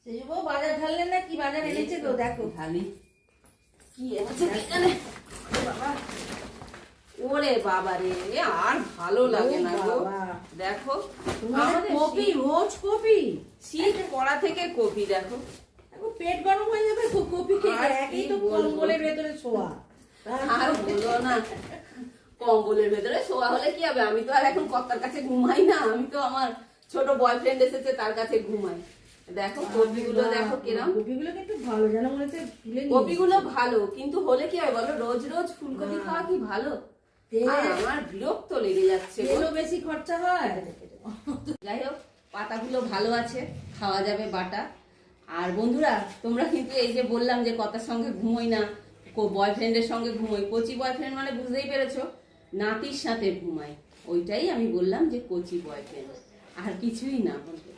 সেই যে বাজার ঢাললেন না, কি বাজার এনেছে গো? দেখো ঢালি কি এনেছে এখানে। বাবা, ওরে বাবা রে, আর ভালো লাগে না গো। দেখো কপি, রোজ কপি, শীত পড়া থেকে কপি। দেখো পেট গরম হয়ে যাবে কপি খেয়ে। একই তো কম্বলের ভেতরে শোয়া। আর বলো না, কম্বলের ভেতরে শোয়া হলে কি হবে? আমি তো আর এখন কর্তার কাছে ঘুমাই না, আমি তো আমার ছোট বয়ফ্রেন্ড এসেছে তার কাছে ঘুমাই। দেখো কপিগুলো দেখো কিরম। কপিগুলো কিন্তু ভালো, জানো মনে হচ্ছে তুলে নিয়ে। কপিগুলো ভালো, কিন্তু হলে কি হয় বলো, রোজ রোজ ফুলকপি খাওয়া কি ভালো? আমার বিরক্ত লেগে যাচ্ছে। তেলও বেশি খরচা হয়। যাই হোক, পাতাগুলো ভালো আছে, খাওয়া যাবে বাটা। আর বন্ধুরা, তোমরা কিন্তু এই যে বললাম যে কতার সঙ্গে ঘুমোই না, বয়ফ্রেন্ডের সঙ্গে ঘুমোই, কচি বয়ফ্রেন্ড মানে বুঝতেই পেরেছো, নাতির সাথে ঘুমাই, ওইটাই আমি বললাম যে কচি বয়ফ্রেন্ড, আর কিছুই না বলতে।